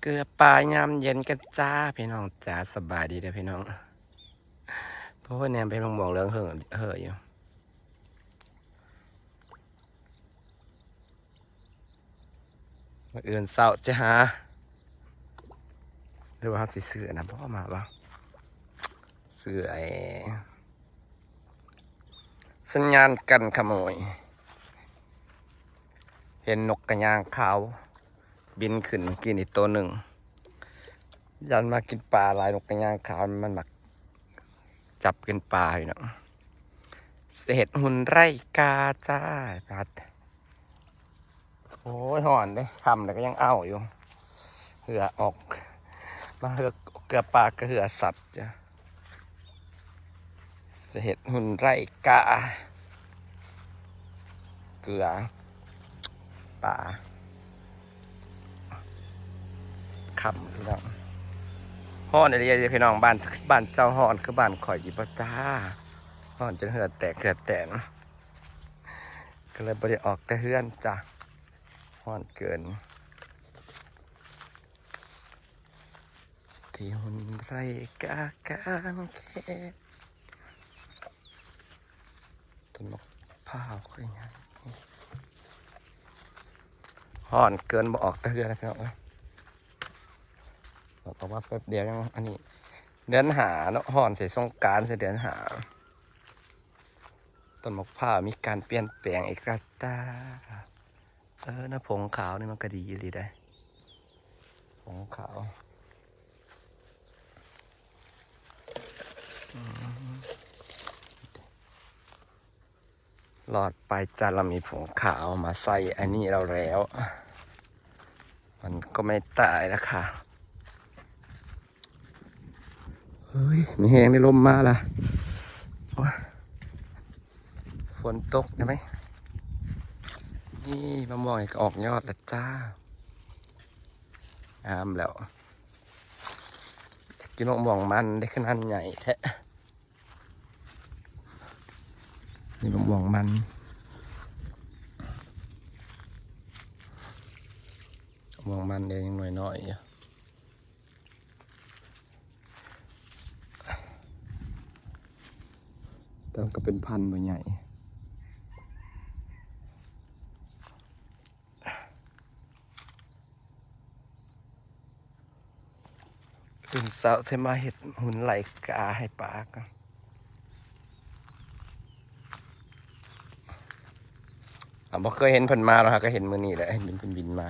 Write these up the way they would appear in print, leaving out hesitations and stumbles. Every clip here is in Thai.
ลือปลายามเย็นกันจ้าพี่น้องจ้าสบายดีเด้อพี่น้องเพราะว่าแนมไปมองเรื่องเห่ออยู่มื่ออื่นเศร้าจะหาหรือว่าเขาสิซื้อนะพ่อมาบ่ซื้อสัญญาณกันขโมยเห็นนกกระยางขาวบินขึ้นกินอีกตัวหนึ่งยันมากินปลาลายนกกระยางขาวมันมักจับกินปลาอยู่เนาะเศษหุ่นไร่กาจ้าพัดโอ้ยห่อนเลยคำแต่ก็ยังเอาอยู่เหือออกมาเหือเกลือปลาก็เหือสัตว์จ้ะเศษหุ่นไร่กาเกลือปลาคำพี่น้องห่อนอะไรพี่น้องบ้านเจ้าห่อนคือบ้านข่อยอยู่ปะจ้าห่อนจนเหือแตกก็เลยบริออกแต่เฮือนจ้ะห่อนเกินที่หุ่นไรกากางแค่ต้นมะพร้าวคือยังห่อนเกินบ่ออกแต่เฮือนนะครับบอกว่าแป๊บเดียวยังอันนี้เดือนหาเนาะห่อนใส่สงกรานต์ใส่เดือนหาต้นมะพร้าวมีการเปลี่ยนแปลงอีกแล้วจ้านะผงขาวนี่มันก็ดีเลยได้ผงขาวหลอดไปจานเรามีผงขาวมาใส่อันนี้เราแล้วมันก็ไม่ตายแล้วค่ะเฮ้ยมีแหงในลมมาละฝนตกใช่ไหมนี่มะม่วงก็ออกยอดแล้วจ้างามแล้วกินมะม่วงมันได้ขนาดใหญ่แท้นี่มะม่วงมันมะม่วงมันเองยังน้อยๆอยู่แต่ก็เป็นพันธุ์ใหญ่ตื่นเช้าเทมาเห็ดหุ่นไหลกาให้ปลากันบ่เคยเห็นเพิ่นมาหรอกครับก็เห็นมื้อนี้แหละเห็นเป็นบินมา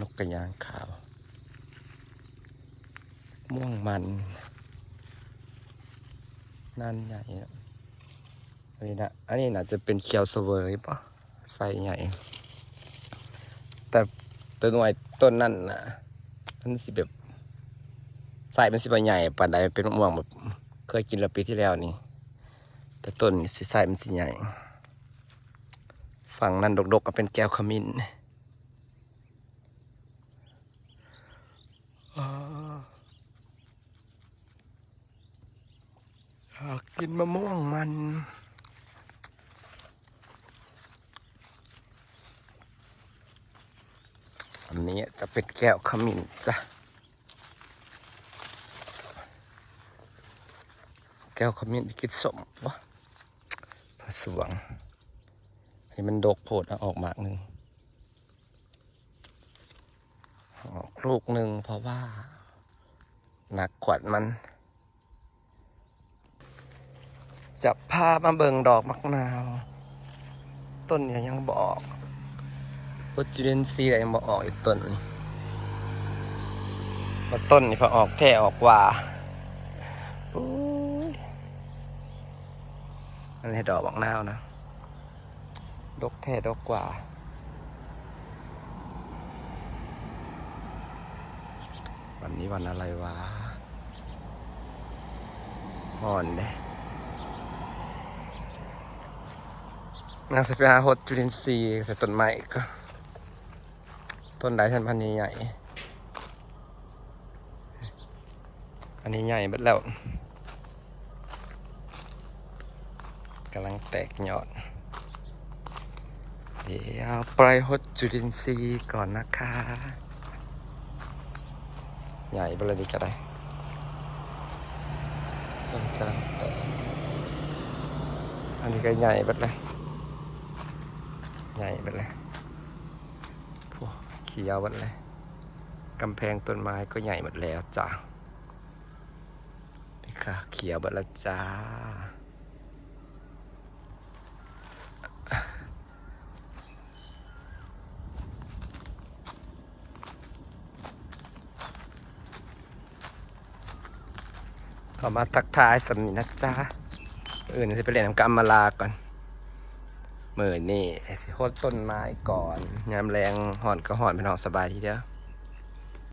นกกระยางขาวม่วงมันนั่นใหญ่อันนี้น่าจะเป็นเขียวเสวยป่ะไซส์ใหญ่แต่ตัวหน่วยต้นนั่นน่ะมันสิแบบไซส์มันสิบใหญ่ปานใดเป็นมะม่วงแบบเคยกินแล้วปีที่แล้วนี่แต่ต้นสิไซส์มันสิใหญ่ฝั่งนั้นดกๆก็เป็นแก้วขมิ้นอยากกินมะม่วงมันอันนี้จะเป็นแก้วขมิ้นจ้ะแก้วขมิ้นไปกินสมวะผสวงให้มันดกโผดออกมากหนึ่งออกลูกหนึ่งเพราะว่าหนักขวัญมันจะพามาเบิ่งดอกมะนาวต้นเนี่ยยังบอกวัจุลินทรีย์อะไรยังบอกออกอีกต้นนี่ว่าต้นนี่พอออกแท่ออกว่าอันนี้ดอกมะนาวนะดกแท่ดกกว่าวันนี้วันอะไรวะอ่อนเลยนางสเปียหดจุลินทรีย์แต่ต้นไม้ก็ต้นใดท่านพันใหญ่อันนี้ใหญ่บัดแล้วกำลังแตกยอดเดี๋ยวปล่อยหดจุลินทรีย์ก่อนนะคะ ใหญ่ไปเลยดีก็ได้ต้นกลางแต่อันนี้ก็ใหญ่ไปเลยใหญ่ไปเลยพวกเขียวหมดเลยกำแพงต้นไม้ก็ใหญ่หมดแล้วจ้านี่ค่ะเขียวหมดแล้วจ้าขอมาทักทายสำนีนะจ๊ะอื่นจะไปเรียนทำกรรมมาลาก่อนมือนี่สิโคตรต้นไม้ก่อนยามแรงหอนก็หอนเป็นหอนสบายทีเดียว